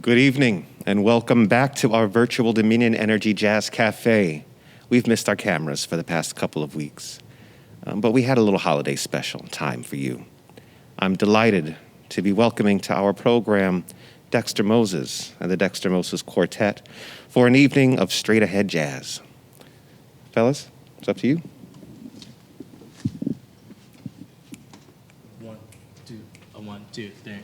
Good evening, and welcome back to our virtual Dominion Energy Jazz Café. We've missed our cameras for the past couple of weeks, but we had a little holiday special time for you. I'm delighted to be welcoming to our program Dexter Moses and the Dexter Moses Quartet for an evening of straight-ahead jazz. Fellas, it's up to you. 1, 2, 1, 2, 3.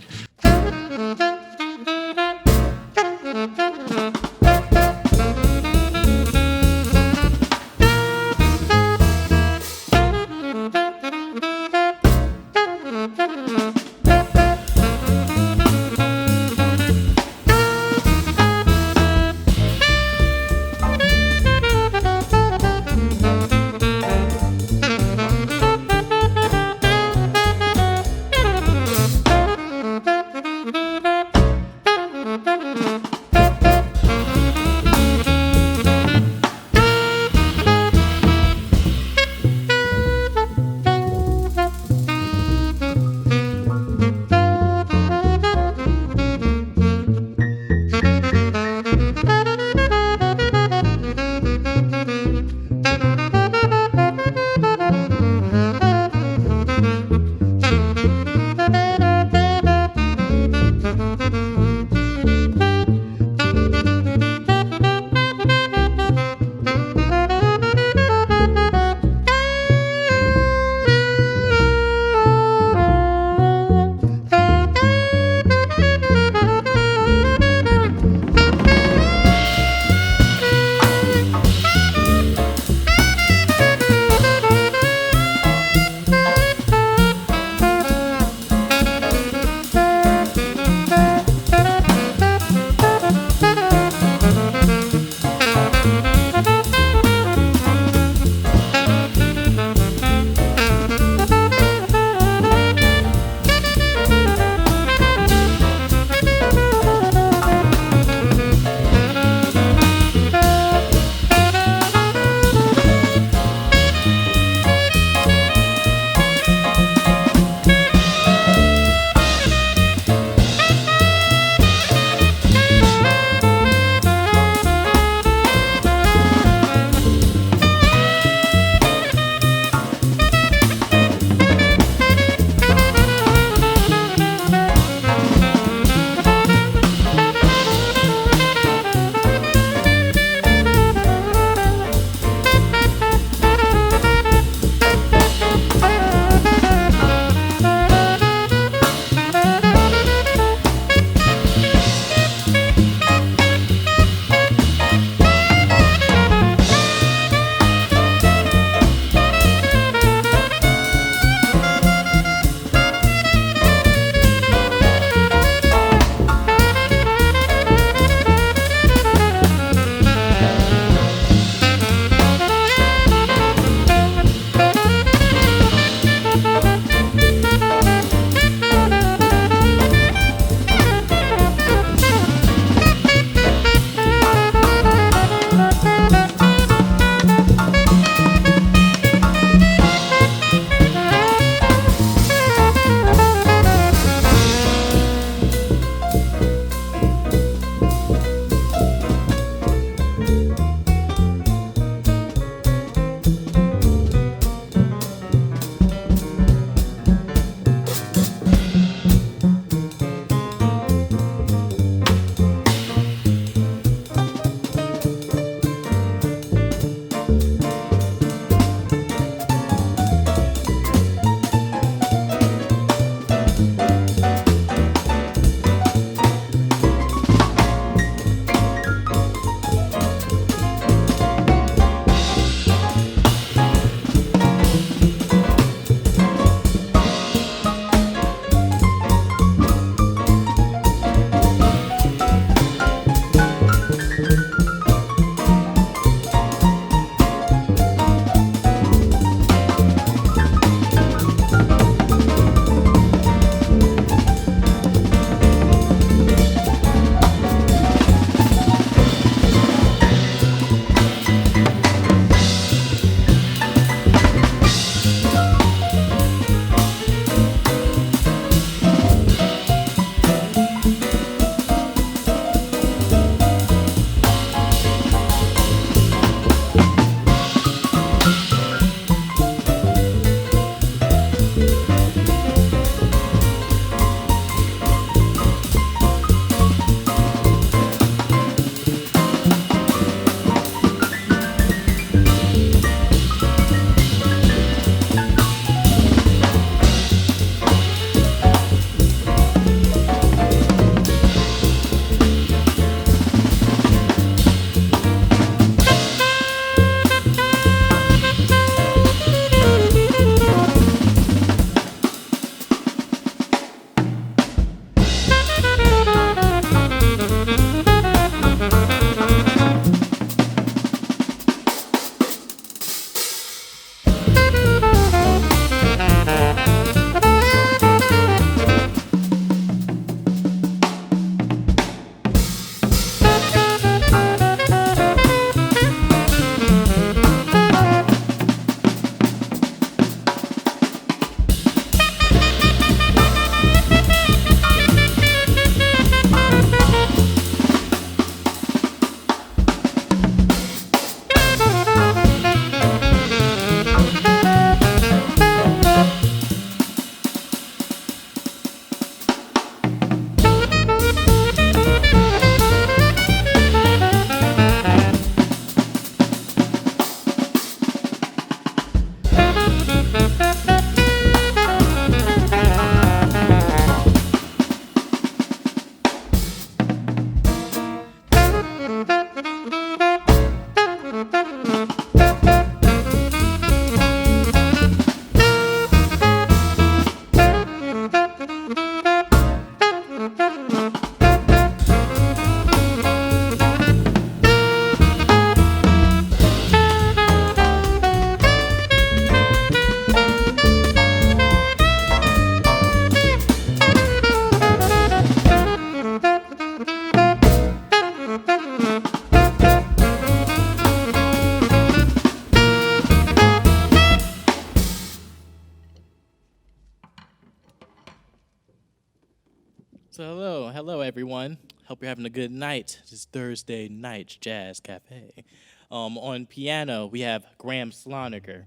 So hello everyone. Hope you're having a good night. This Thursday night Jazz Cafe. On piano we have Graeme Slonaker,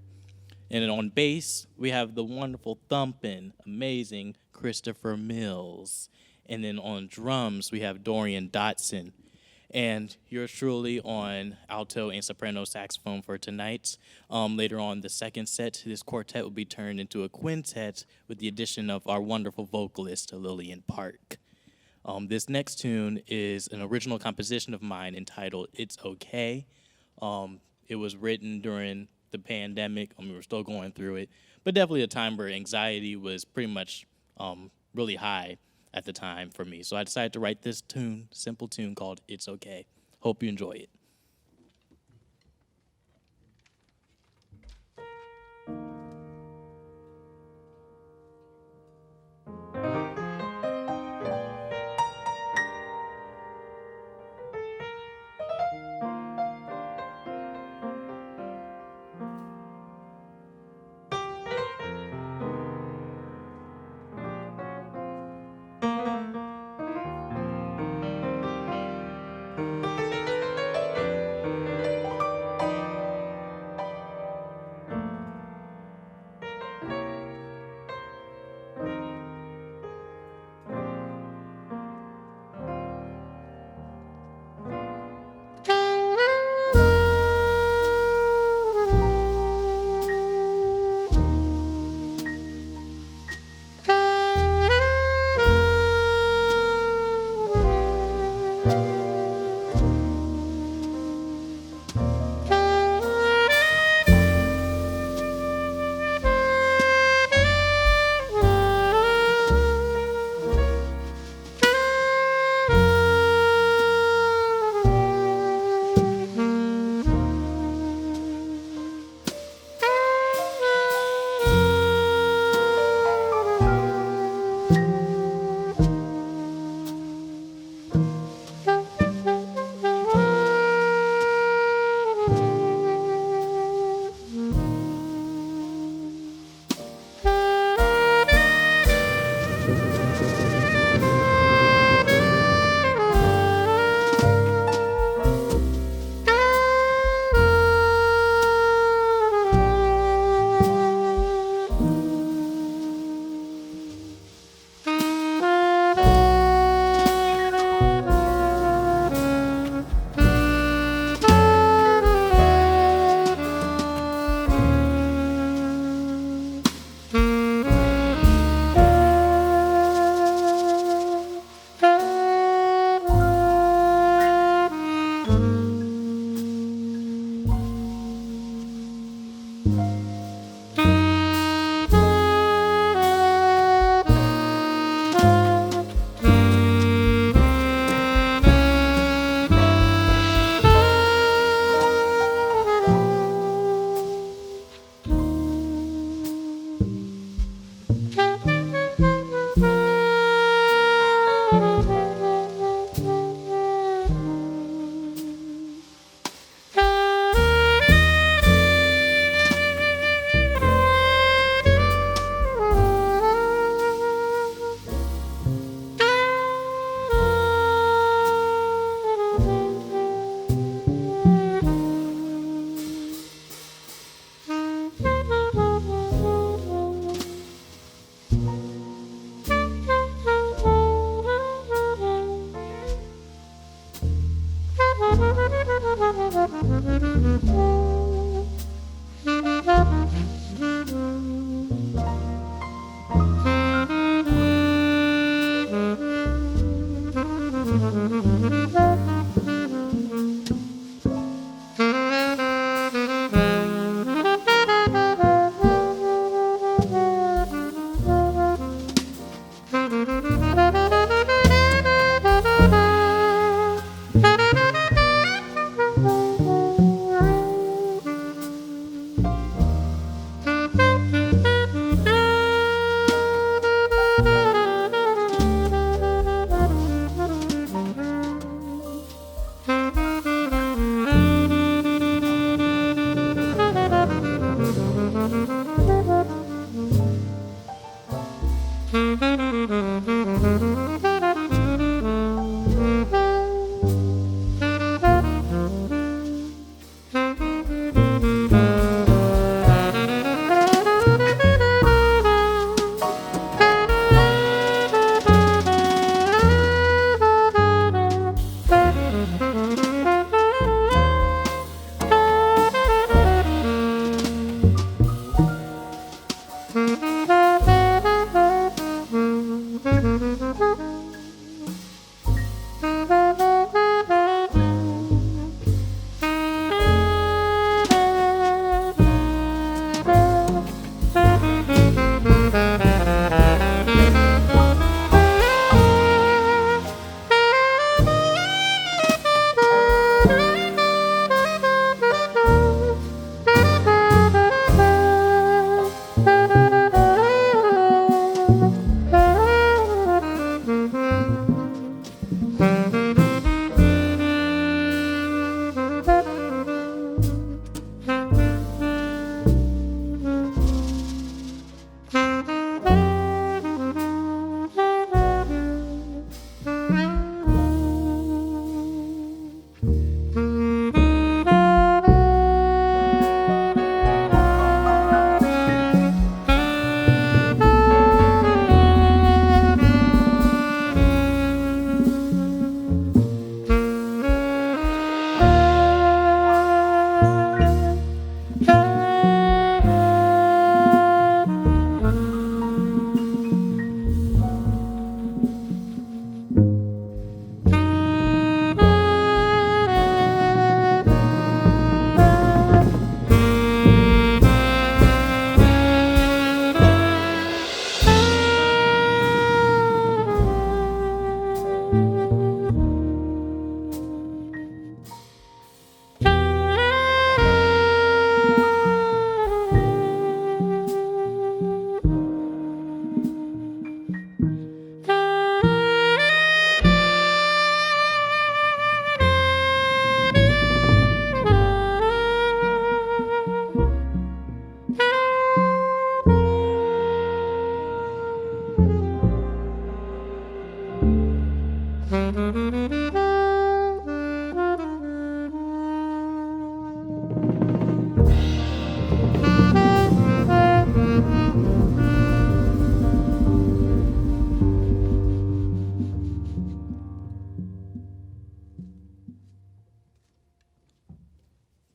and then on bass we have the wonderful thumping, amazing Christopher Mills, and then on drums we have Dorien Dotson, and yours truly on alto and soprano saxophone for tonight. Later on, the second set, this quartet will be turned into a quintet with the addition of our wonderful vocalist, Lillian Park. This next tune is an original composition of mine entitled It's Okay. It was written during the pandemic. We were still going through it, but definitely a time where anxiety was pretty much really high at the time for me. So I decided to write this tune, simple tune called It's Okay. Hope you enjoy it.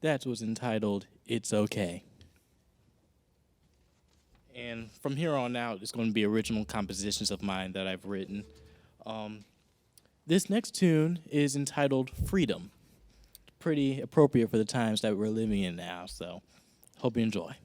That was entitled It's Okay. And from here on out, it's going to be original compositions of mine that I've written. This next tune is entitled Freedom. Pretty appropriate for the times that we're living in now, so hope you enjoy.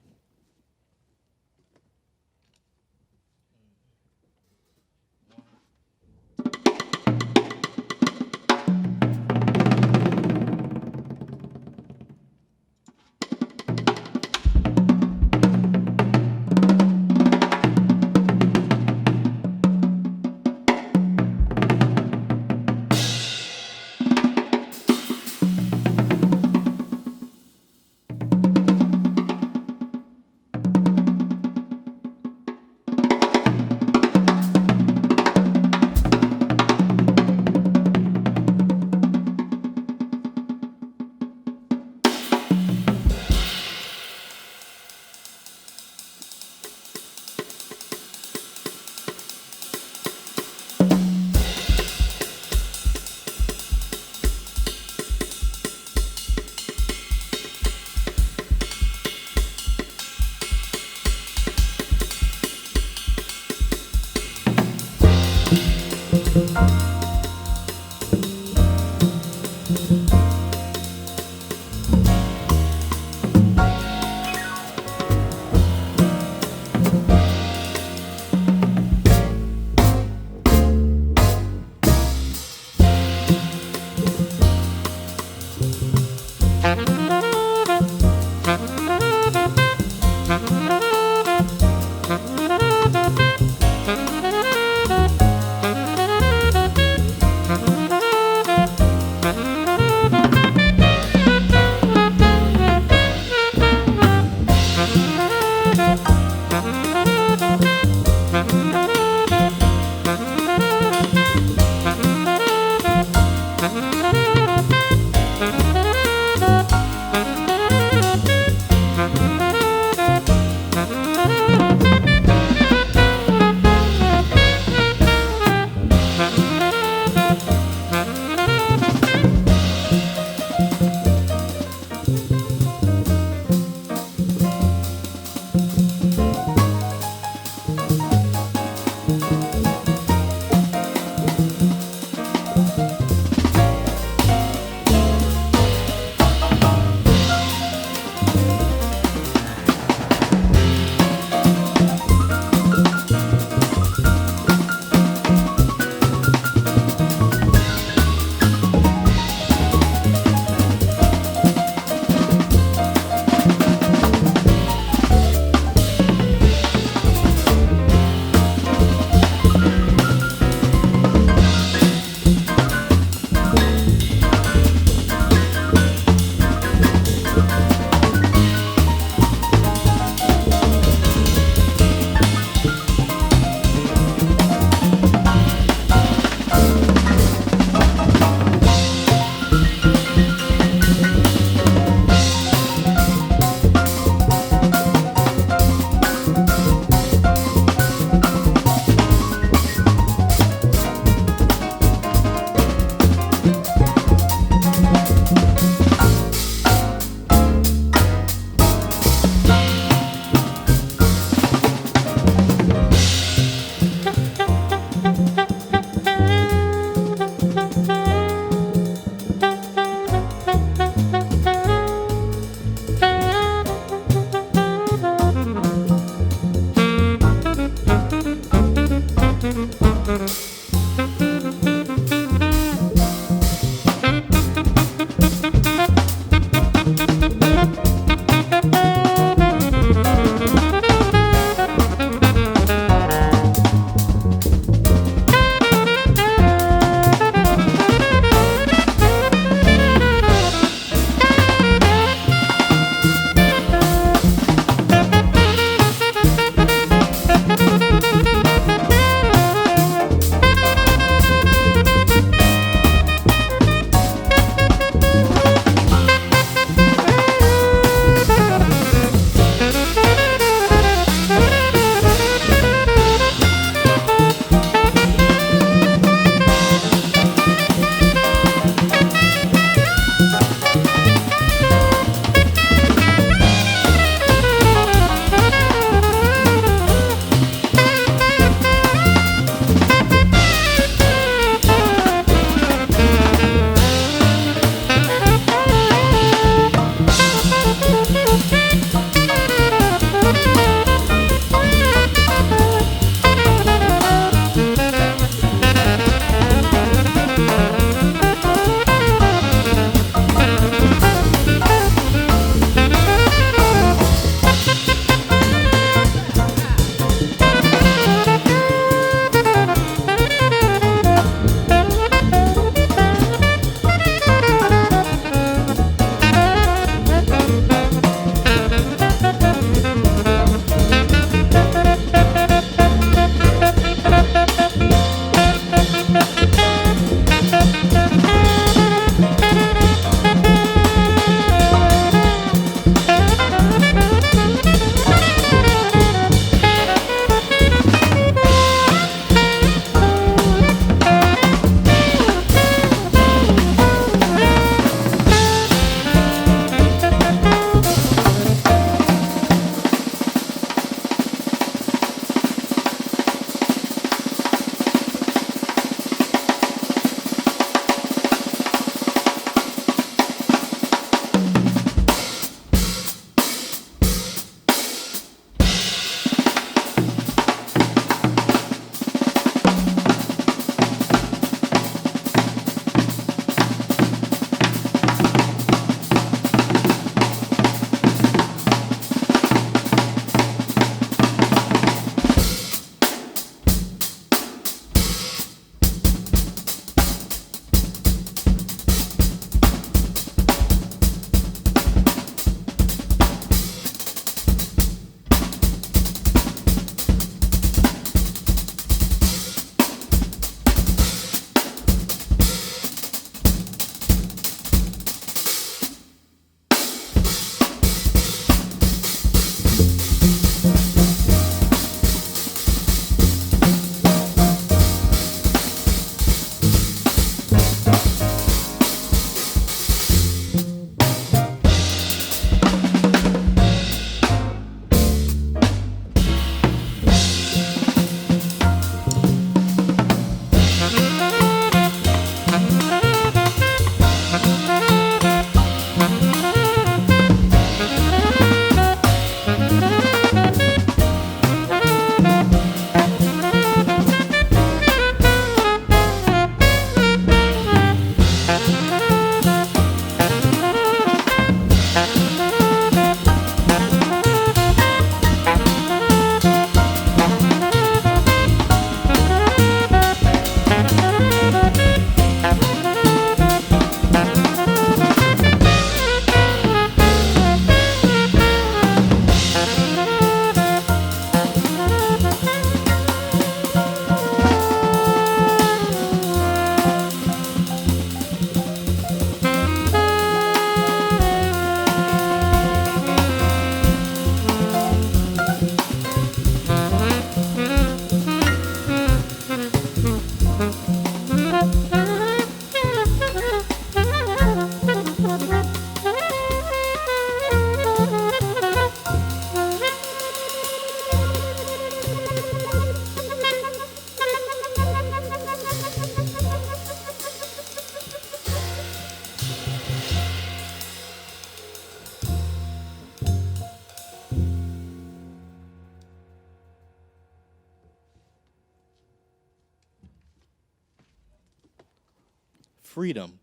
freedom.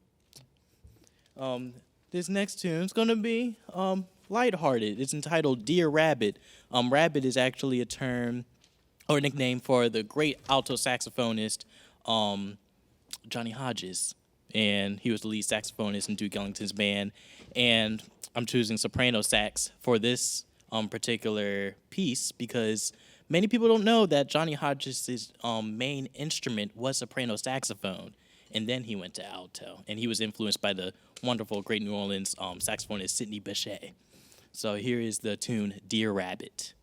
This next tune is going to be lighthearted. It's entitled Dear Rabbit. Rabbit is actually a term or nickname for the great alto saxophonist Johnny Hodges. And he was the lead saxophonist in Duke Ellington's band. And I'm choosing soprano sax for this particular piece because many people don't know that Johnny Hodges' main instrument was soprano saxophone. And then he went to alto. And he was influenced by the wonderful, great New Orleans saxophonist Sidney Bechet. So here is the tune, Dear Rabbit.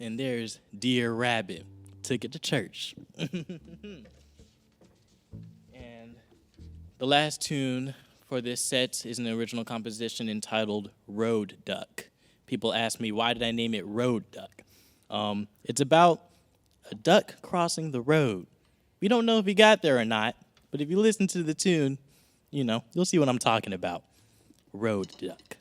And there's Dear Rabbit. Took it to church. And the last tune for this set is an original composition entitled Road Duck. People ask me, why did I name it Road Duck? It's about a duck crossing the road. We don't know if he got there or not, but if you listen to the tune, you'll see what I'm talking about. Road Duck.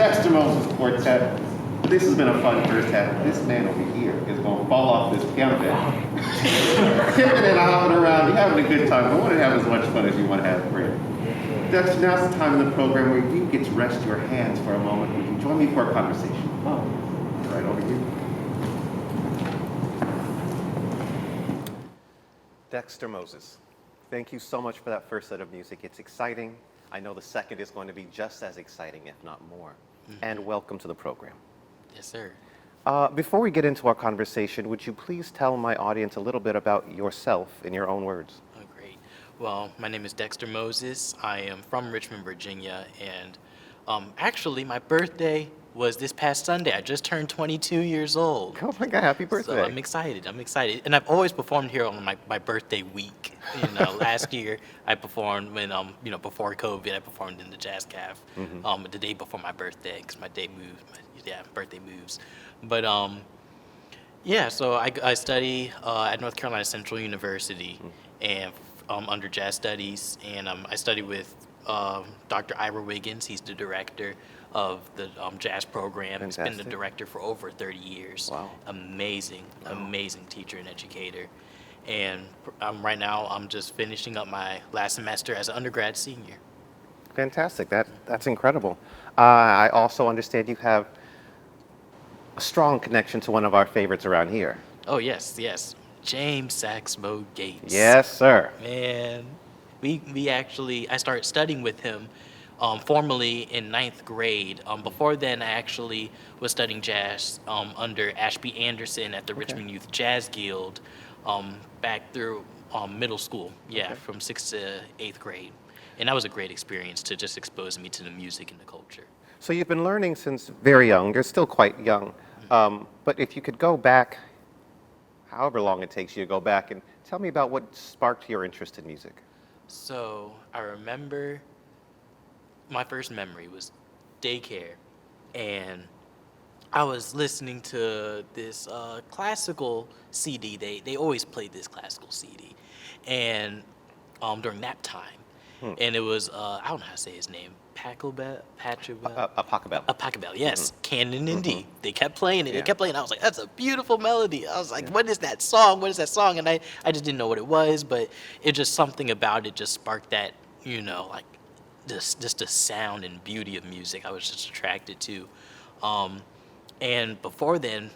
Dexter Moses Quartet. This has been a fun first half. This man over here is going to fall off this piano bed. Tipping and hopping around. You're having a good time. I want to have as much fun as you want to have, Greg. Dexter, now's the time in the program where you get to rest your hands for a moment. You can join me for a conversation. Oh, right over here. Dexter Moses, thank you so much for that first set of music. It's exciting. I know the second is going to be just as exciting, if not more. And welcome to the program. Yes, sir. Before we get into our conversation, would you please tell my audience a little bit about yourself in your own words? Oh, great. Well, my name is Dexter Moses. I am from Richmond, Virginia, and actually, my birthday was this past Sunday. I just turned 22 years old. Oh my God, happy birthday. So I'm excited. And I've always performed here on my birthday week. Last year I performed when, before COVID, I performed in the Jazz Caf the day before my birthday, because my day moved, birthday moves. But so I study at North Carolina Central University and under jazz studies, and I study with Dr. Ira Wiggins. He's the director of the jazz program. Fantastic. He's been the director for over 30 years. Wow. Amazing teacher and educator. And right now, I'm just finishing up my last semester as an undergrad senior. Fantastic. That's incredible. I also understand you have a strong connection to one of our favorites around here. Oh, yes. James Saxmo Gates. Yes, sir. Man, I started studying with him formally in 9th grade. Before then, I actually was studying jazz under Ashby Anderson at the Richmond Youth Jazz Guild back through middle school, from 6th to 8th grade. And that was a great experience to just expose me to the music and the culture. So you've been learning since very young. You're still quite young. But if you could go back, however long it takes you to go back, and tell me about what sparked your interest in music. So I remember my first memory was daycare, and I was listening to this classical CD. They always played this classical CD, and during nap time, and it was I don't know how to say his name, Pachelbel. Pachelbel, yes, Canon in D. They kept playing it. They kept playing. I was like, that's a beautiful melody. I was like, what is that song? What is that song? And I just didn't know what it was, but it just something about it just sparked that, like just the sound and beauty of music I was just attracted to. And before then,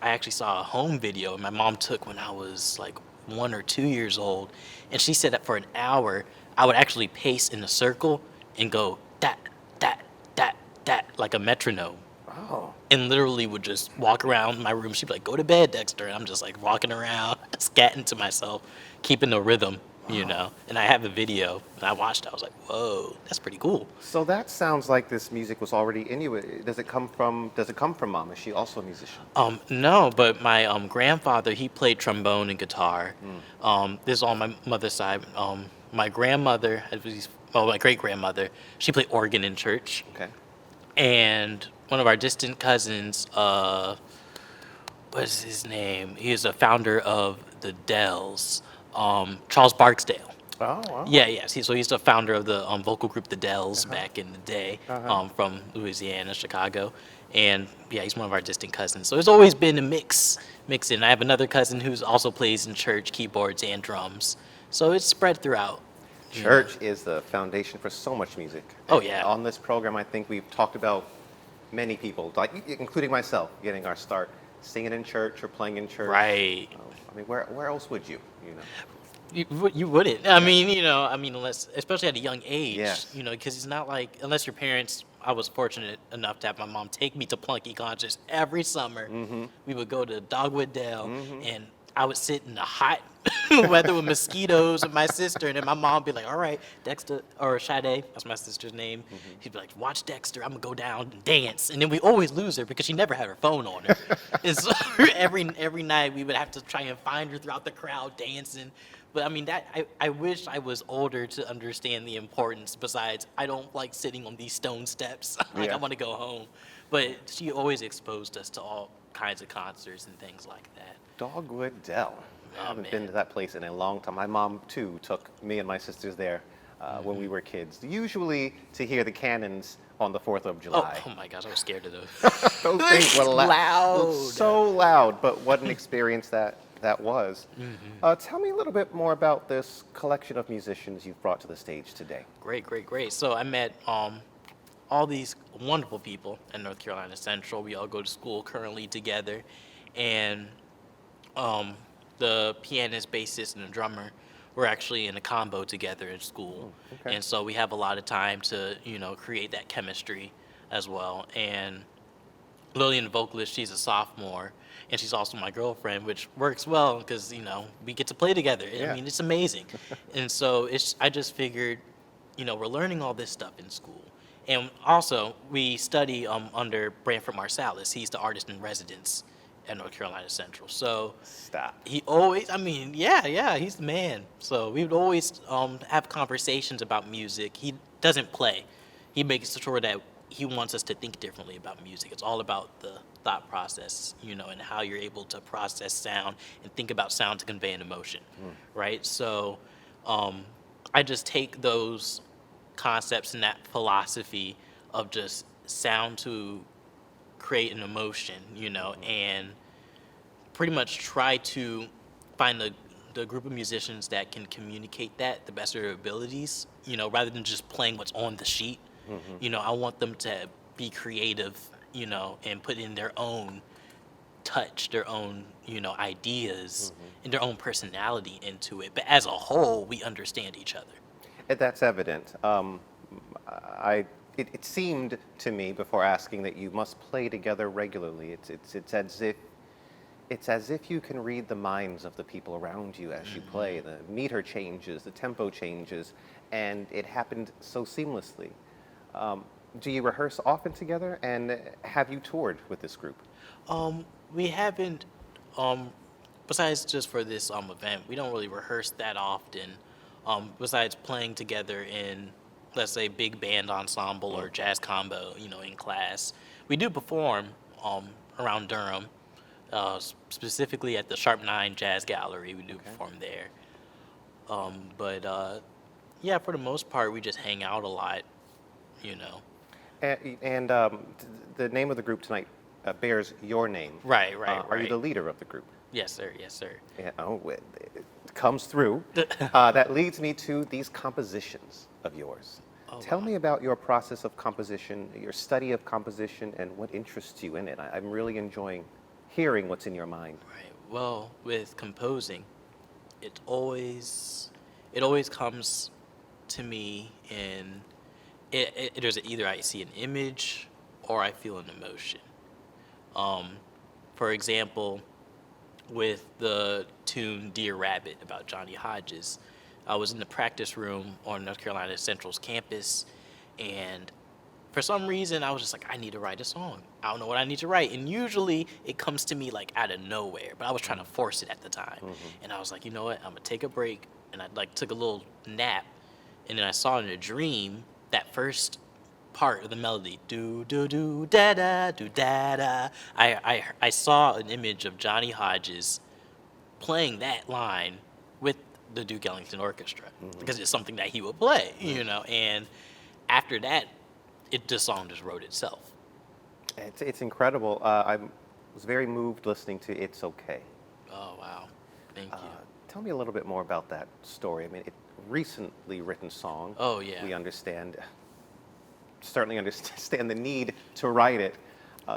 I actually saw a home video my mom took when I was like 1 or 2 years old. And she said that for an hour, I would actually pace in a circle and go that, like a metronome. Oh. And literally would just walk around my room. She'd be like, go to bed, Dexter. And I'm just like walking around, scatting to myself, keeping the rhythm, And I have a video, and I watched it. I was like, whoa, that's pretty cool. So that sounds like this music was already in you. Does it come from Mom? Is she also a musician? No, but my grandfather, he played trombone and guitar. This is on my mother's side. My grandmother, my great-grandmother, she played organ in church. Okay. And one of our distant cousins, what's his name? He is a founder of the Dells, Charles Barksdale. Oh, wow. Yeah. So he's the founder of the vocal group The Dells back in the day, from Louisiana, Chicago. And yeah, he's one of our distant cousins. So it's always been a mixing. I have another cousin who also plays in church, keyboards and drums. So it's spread throughout. Church is the foundation for so much music. Oh, yeah. On this program, I think we've talked about many people, like including myself, getting our start singing in church or playing in church. Right. I mean, where else would you? You wouldn't. I mean, unless, especially at a young age. Yes. Because it's not like, unless your parents. I was fortunate enough to have my mom take me to Plunky concerts every summer. We would go to Dogwood Dell, and I would sit in the hot weather with mosquitoes with my sister, and then my mom would be like, all right, Dexter, or Sade, that's my sister's name. She'd be like, watch Dexter, I'm going to go down and dance. And then we always lose her because she never had her phone on her. And so every night we would have to try and find her throughout the crowd dancing. But I mean, I wish I was older to understand the importance. Besides, I don't like sitting on these stone steps. I want to go home. But she always exposed us to all kinds of concerts and things like that. Dogwood Dell. I haven't been to that place in a long time. My mom, too, took me and my sisters there when we were kids, usually to hear the Cannons on the 4th of Oh, July. oh my gosh, I was scared of those. Those things were Loud. so loud, but what an experience that was. Tell me a little bit more about this collection of musicians you've brought to the stage today. Great, great, great. So I met all these wonderful people in North Carolina Central. We all go to school currently together, and the pianist, bassist, and the drummer were actually in a combo together in school. Okay. And so we have a lot of time to, create that chemistry as well. And Lillian, the vocalist, she's a sophomore, and she's also my girlfriend, which works well because, we get to play together. Yeah. I mean, it's amazing. And so I just figured, we're learning all this stuff in school. And also, we study under Branford Marsalis. He's the artist in residence at North Carolina Central. So Stop. he always, yeah, he's the man. So we would always have conversations about music. He doesn't play. He makes sure that he wants us to think differently about music. It's all about the thought process, and how you're able to process sound and think about sound to convey an emotion, right? So I just take those concepts and that philosophy of just sound to create an emotion, and pretty much try to find the group of musicians that can communicate that the best of their abilities, rather than just playing what's on the sheet. I want them to be creative, and put in their own touch, their own, ideas, and their own personality into it. But as a whole, we understand each other. That's evident. It seemed to me before asking that you must play together regularly. It's as if you can read the minds of the people around you as you play. The meter changes, the tempo changes, and it happened so seamlessly. Do you rehearse often together, and have you toured with this group? We haven't, besides just for this event, we don't really rehearse that often. Besides playing together in, let's say, big band ensemble or jazz combo, in class. We do perform around Durham, specifically at the Sharp 9 Jazz Gallery. We do perform there. But yeah, for the most part, we just hang out a lot, And the name of the group tonight bears your name. Right. Are you the leader of the group? Yes, sir. Yeah, it comes through. That leads me to these compositions of yours. Tell me about your process of composition, your study of composition, and what interests you in it. I'm really enjoying hearing what's in your mind. Right. Well, with composing, it always comes to me in there's either I see an image or I feel an emotion. For example, with the tune Dear Rabbit about Johnny Hodges, I was in the practice room on North Carolina Central's campus, and for some reason I was just like, I need to write a song. I don't know what I need to write, and usually it comes to me like out of nowhere, but I was trying to force it at the time. And I was like, you know what, I'm gonna take a break, and I took a little nap, and then I saw in a dream that first part of the melody, do do do da da do da da. I saw an image of Johnny Hodges playing that line with the Duke Ellington Orchestra because it's something that he would play, And after that, the song just wrote itself. It's incredible. I was very moved listening to "It's Okay." Oh wow, thank you. Tell me a little bit more about that story. I mean, recently written song. Oh yeah. We certainly understand the need to write it.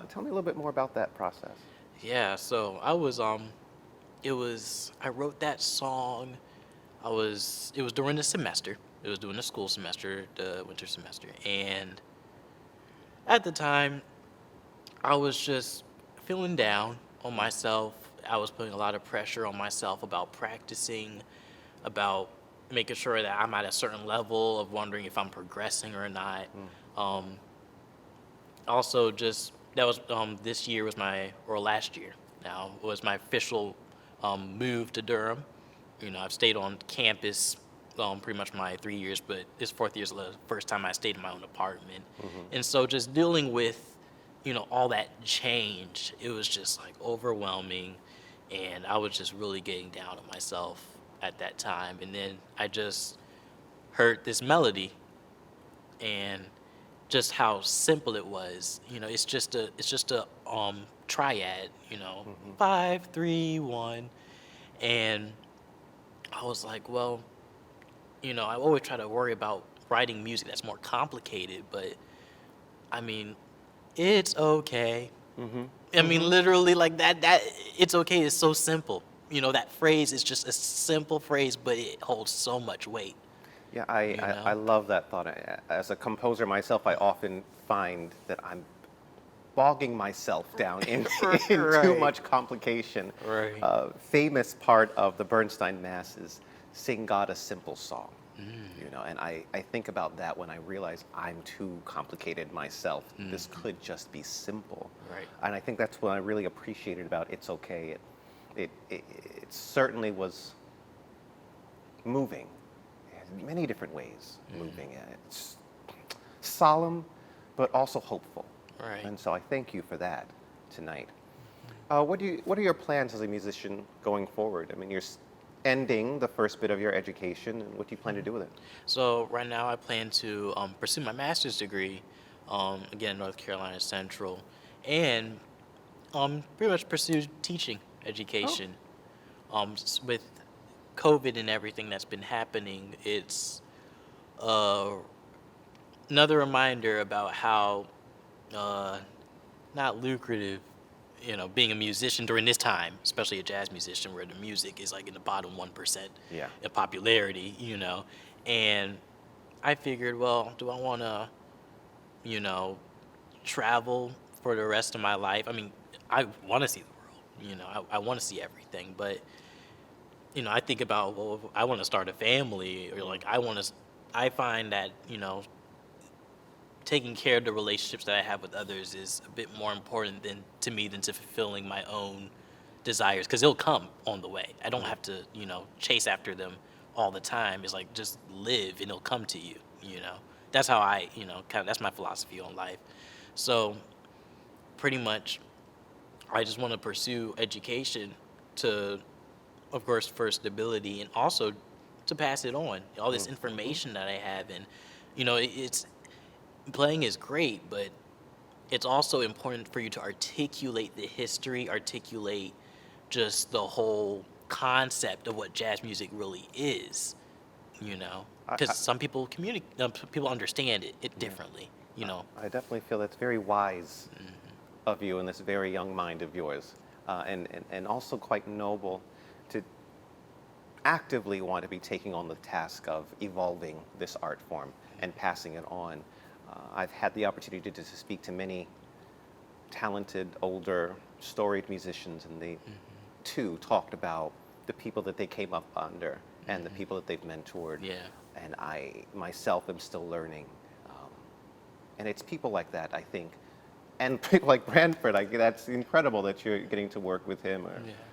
Tell me a little bit more about that process. Yeah, so I wrote that song. It was during the semester. It was during the school semester, the winter semester. And at the time, I was just feeling down on myself. I was putting a lot of pressure on myself about practicing, about making sure that I'm at a certain level of wondering if I'm progressing or not. Also, just that was this year was last year now was my official move to Durham. I've stayed on campus pretty much my 3 years, but this 4th year is the first time I stayed in my own apartment. And so just dealing with, all that change, it was just like overwhelming, and I was just really getting down on myself at that time. And then I just heard this melody and just how simple it was. It's just a triad. 5, 3, 1, and I was like, well, I always try to worry about writing music that's more complicated, but I mean, it's okay. I mean, literally, like that it's okay is so simple. That phrase is just a simple phrase, but it holds so much weight. Yeah, I love that thought. As a composer myself, I often find that I'm bogging myself down in too much complication. Right. Famous part of the Bernstein Mass is sing God a simple song. And I think about that when I realize I'm too complicated myself. This could just be simple. Right. And I think that's what I really appreciated about It's Okay. It certainly was moving in many different ways. Moving. It's solemn, but also hopeful. Right. And so I thank you for that tonight. What are your plans as a musician going forward? I mean, you're ending the first bit of your education, and what do you plan to do with it? So right now I plan to pursue my master's degree, again, North Carolina Central, and pretty much pursue teaching education. With COVID and everything that's been happening, it's another reminder about how not lucrative, being a musician during this time, especially a jazz musician, where the music is like in the bottom 1% in popularity, And I figured, well, do I want to, travel for the rest of my life? I mean, I want to see the world, I want to see everything, but, I think about, well, if I want to start a family, or like I find that, taking care of the relationships that I have with others is a bit more important to me than to fulfilling my own desires, because they'll come on the way. I don't have to, chase after them all the time. It's like, just live and it'll come to you, That's how I, that's my philosophy on life. So pretty much I just want to pursue education to, of course, for stability, and also to pass it on, all this information that I have. And, it's playing is great, but it's also important for you to articulate the history, articulate just the whole concept of what jazz music really is, because some people people understand it differently, I definitely feel that's very wise of you in this very young mind of yours, and also quite noble to actively want to be taking on the task of evolving this art form and passing it on. I've had the opportunity to speak to many talented, older, storied musicians, and they too talked about the people that they came up under and the people that they've mentored. Yeah. And I myself am still learning. And it's people like that, I think, and people like Branford. That's incredible that you're getting to work with him,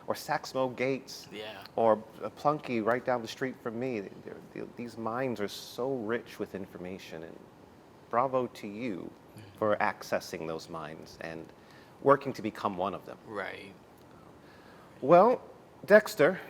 or Saxmo Gates, or Plunky right down the street from me. These minds are so rich with information, and bravo to you for accessing those minds and working to become one of them. Right. Well, Dexter,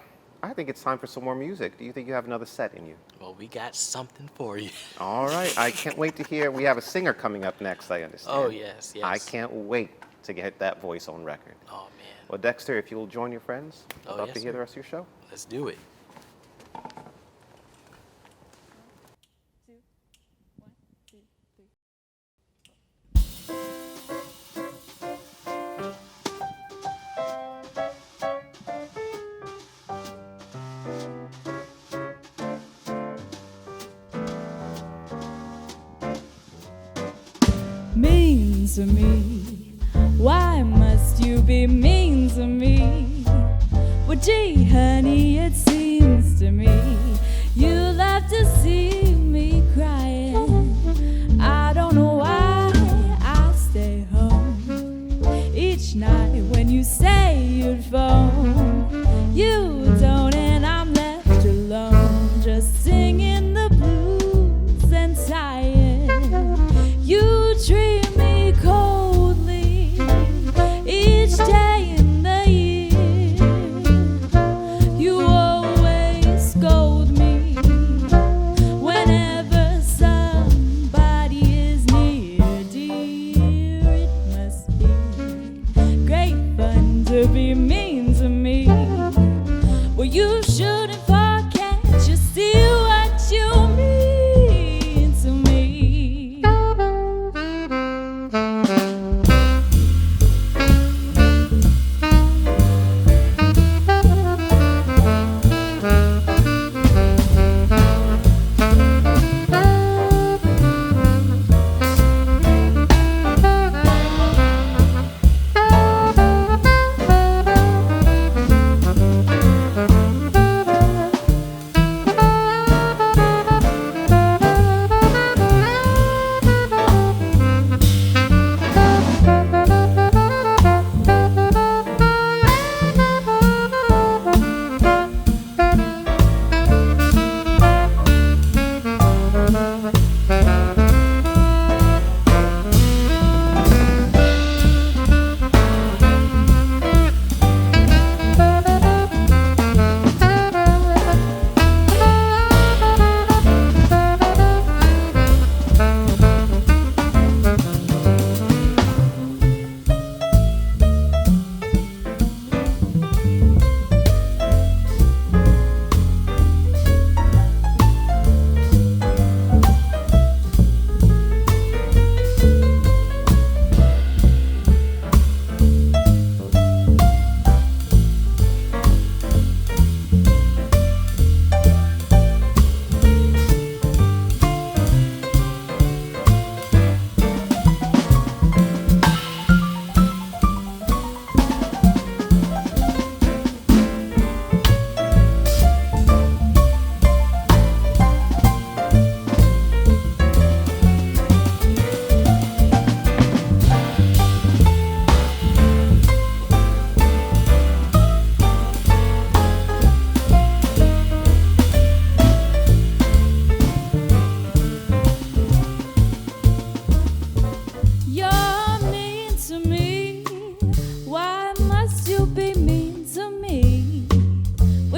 I think it's time for some more music. Do you think you have another set in you? Well, we got something for you. All right. I can't wait to hear. We have a singer coming up next, I understand. Oh, yes. I can't wait to get that voice on record. Oh, man. Well, Dexter, if you'll join your friends, I'd love yes, to hear sir. the rest of your show. Let's do it. Mean to me, why must you be mean to me? Well, gee, honey, it seems to me you love to see me crying. I don't know why I stay home each night when you say you'd phone. You don't, and I'm left alone, just singing the blues and sighing. You treat me coldly each day in the year. You always scold me whenever somebody is near. to be mean to me. Well, you shouldn't forget, you see what you mean to me.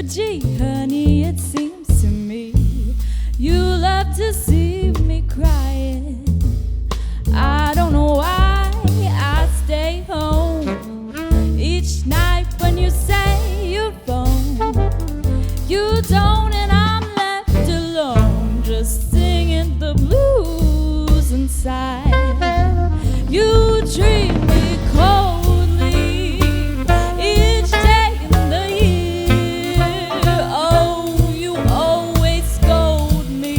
Gee, honey, it seems to me you love to see me crying. I don't know why I stay home each night when you say you phone. You don't, and I'm left alone, just singing the blues inside. You treat me coldly each day in the year. Oh, you always scold me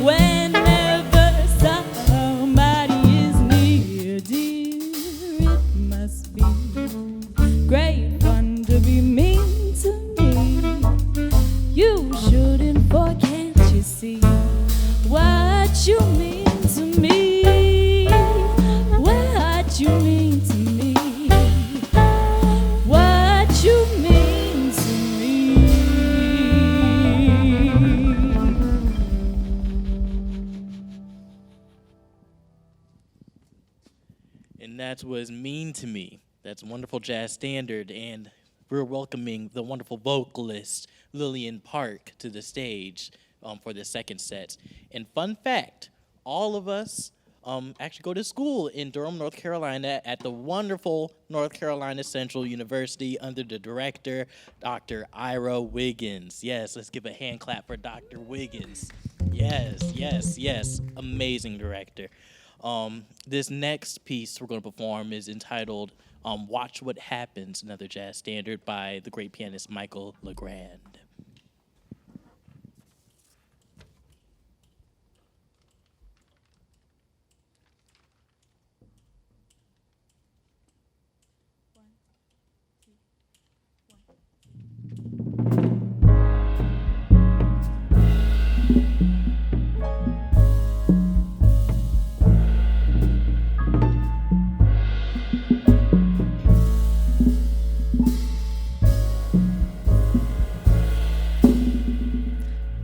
whenever somebody is near. Dear, it must be great fun to be mean to me. You shouldn't forget, you see, what you mean to me. What you mean to me. What you mean to me. And that was Mean to Me. That's a wonderful jazz standard, and we're welcoming the wonderful vocalist Lillian Park to the stage for the second set. And fun fact, all of us actually go to school in Durham, North Carolina at the wonderful North Carolina Central University under the director, Dr. Ira Wiggins. Yes, let's give a hand clap for Dr. Wiggins. Yes. Amazing director. This next piece we're going to perform is entitled Watch What Happens, another jazz standard by the great pianist Michael Legrand.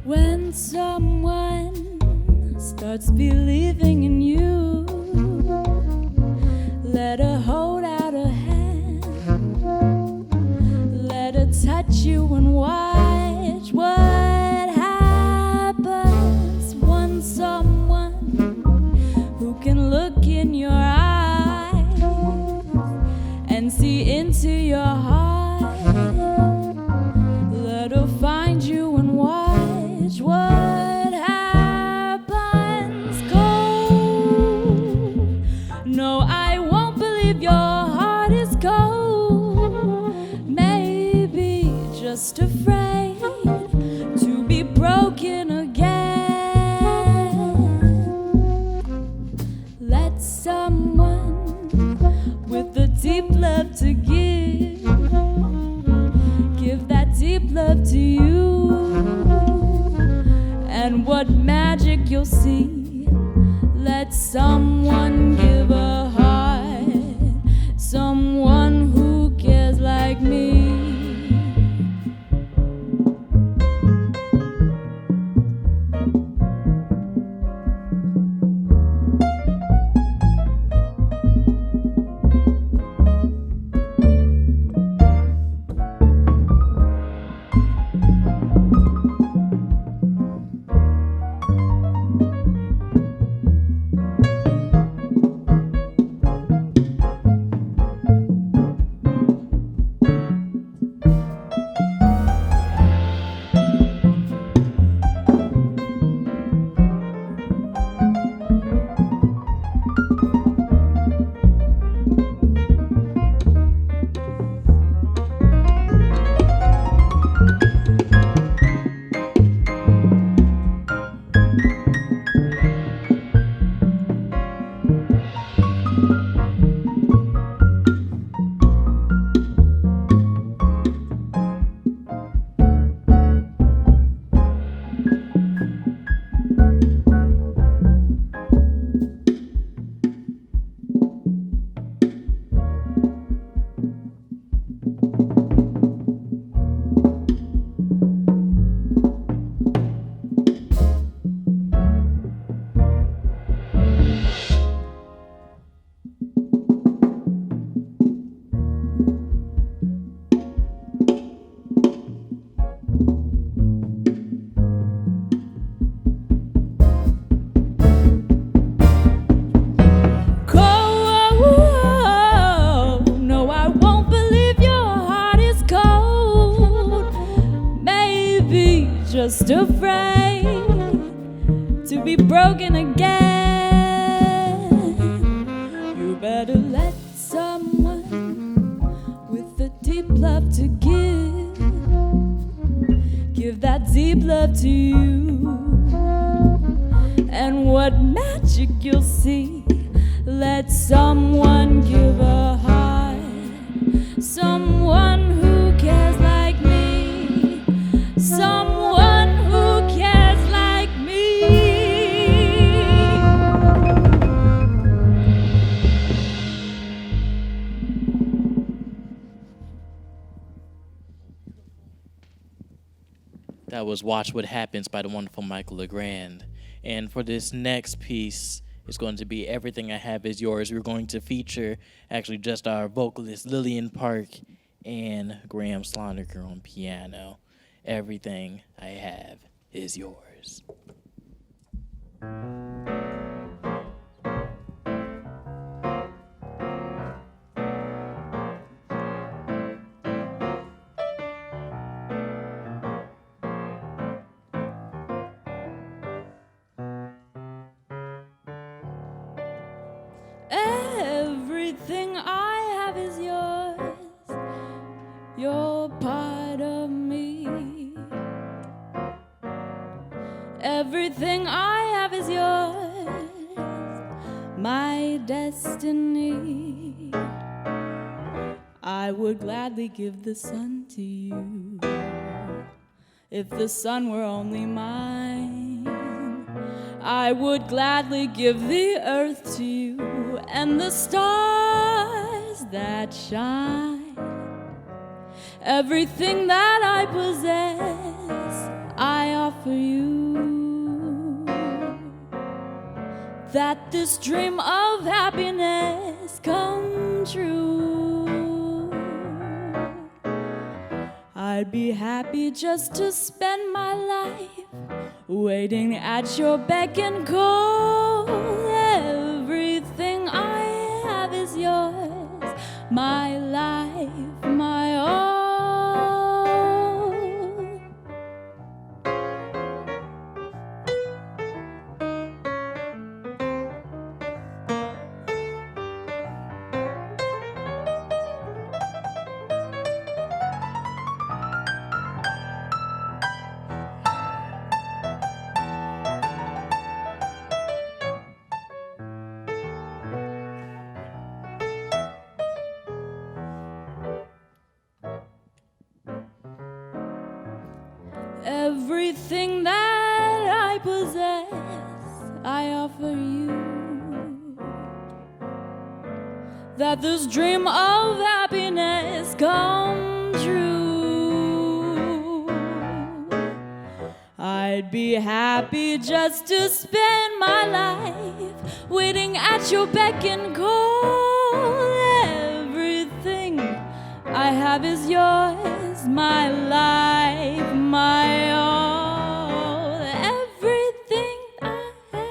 When someone starts believing in you, let her hold out her hand, let her touch you and watch what happens. Want someone who can look in your eyes and can see into your heart. Let her find you and watch what happens. Cold. No, I won't believe your heart is cold. Maybe just afraid to be broken again. Let someone with a deep love to give that deep love to you, and what magic you'll see. Let someone give a heart, someone who cares like me. Just afraid to be broken again. You better let someone with a deep love to give that deep love to you, and what magic you'll see. Let someone give a heart, someone who cares like me, someone who cares like me. That was Watch What Happens by the wonderful Michael Legrand. And for this next piece, it's going to be Everything I Have Is Yours. We're going to feature actually just our vocalist Lillian Park and Graeme Slonaker on piano. Everything I Have Is Yours. Everything I have is yours. You're part of me. Everything I have is yours. My destiny. I would gladly give the sun to you if the sun were only mine. I would gladly give the earth to you and the stars that shine. Everything that I possess, I offer you. That this dream of happiness come true. I'd be happy just to spend my life waiting at your beck and call. Everything I have is yours. my life, my all. Everything that I possess, I offer you. That this dream of happiness come true. I'd be happy just to spend my life waiting at your beck and call. Everything I have is yours, my life, my all. Everything I have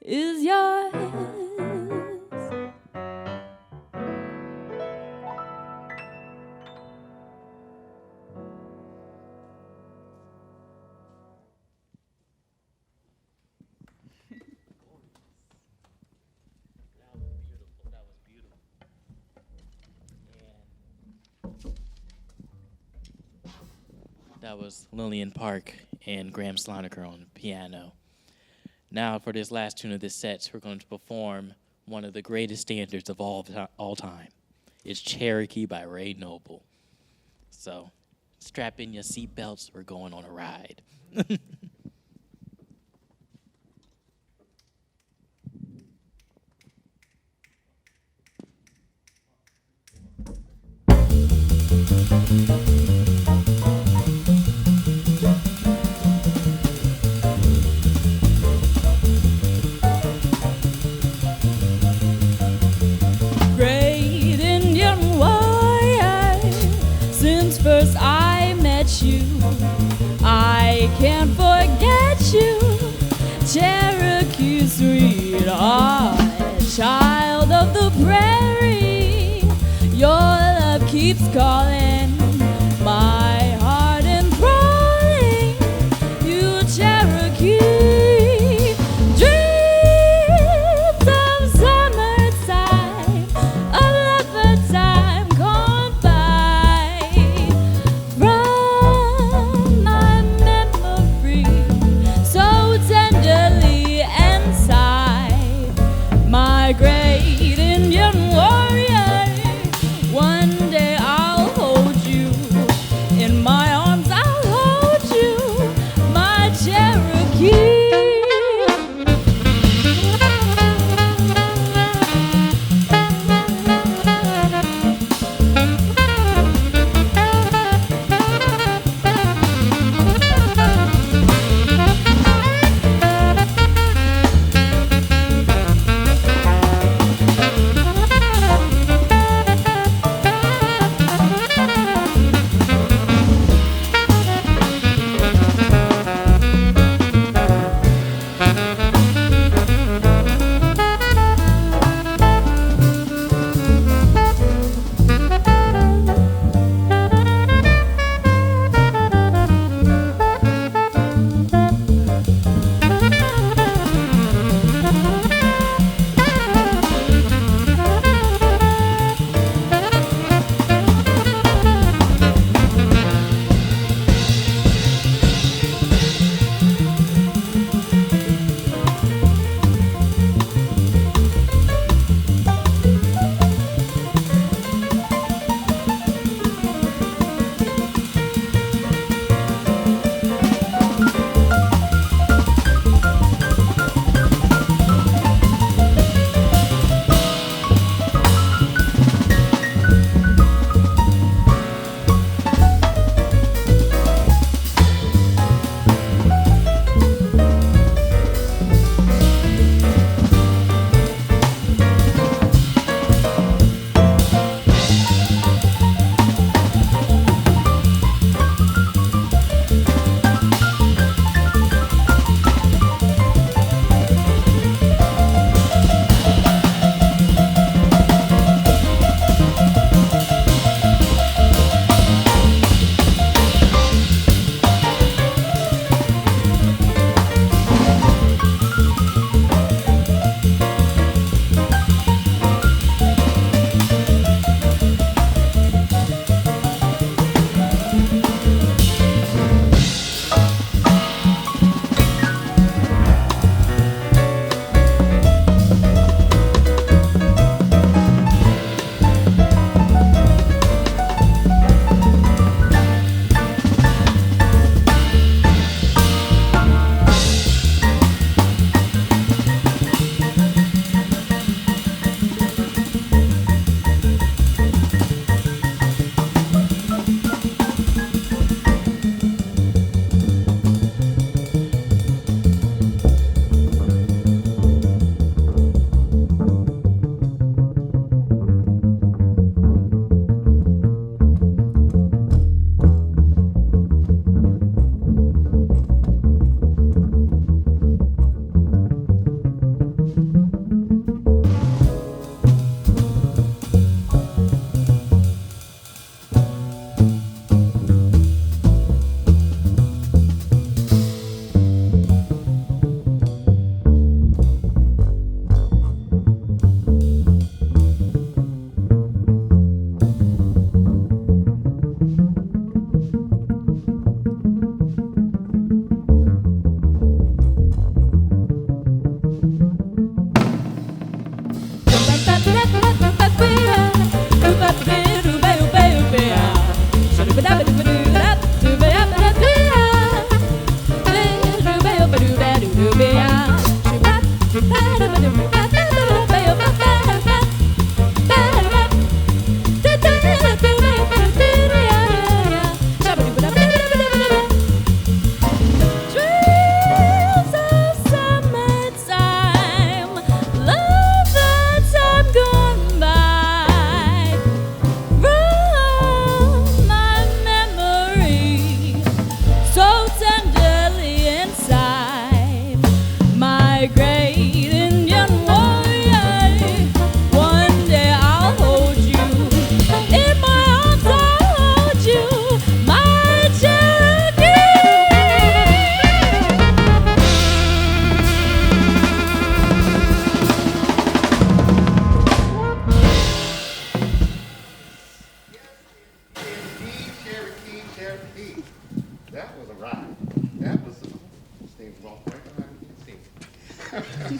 is yours. That was Lillian Park and Graeme Slonaker on piano. Now, for this last tune of this set, we're going to perform one of the greatest standards of all time. It's Cherokee by Ray Noble. So, strap in your seatbelts. We're going on a ride. Great Indian warrior, since first I met you, I can't forget you. Cherokee, sweetheart, child of the prairie, your love keeps calling, my heart enthralling. You Cherokee, dreams of summertime, of lover time gone by. From my memory, so tenderly inside, my great Indian warrior, one day I'll hold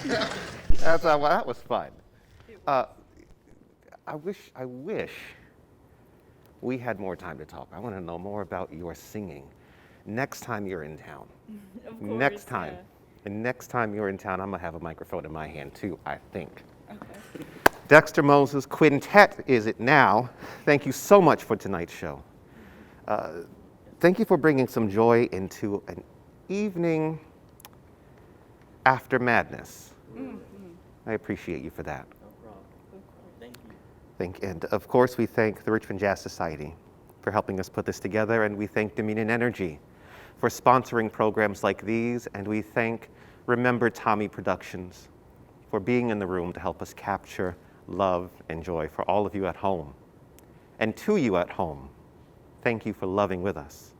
Well, that was fun. I wish we had more time to talk. I want to know more about your singing. Next time you're in town. Of course, Next time. yeah. And next time you're in town, I'm going to have a microphone in my hand too, I think. Okay. Dexter Moses, Quintet is it now. Thank you so much for tonight's show. Thank you for bringing some joy into an evening after madness. Mm-hmm. I appreciate you for that. No problem. Thank you. And of course, we thank the Richmond Jazz Society for helping us put this together, and we thank Dominion Energy for sponsoring programs like these, and we thank Remember Tommy Productions for being in the room to help us capture love and joy for all of you at home. And to you at home, thank you for loving with us.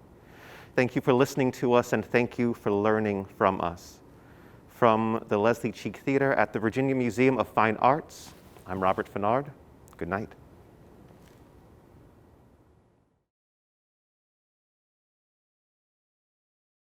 Thank you for listening to us, and thank you for learning from us. From the Leslie Cheek Theater at the Virginia Museum of Fine Arts, I'm Robert Fennard. Good night.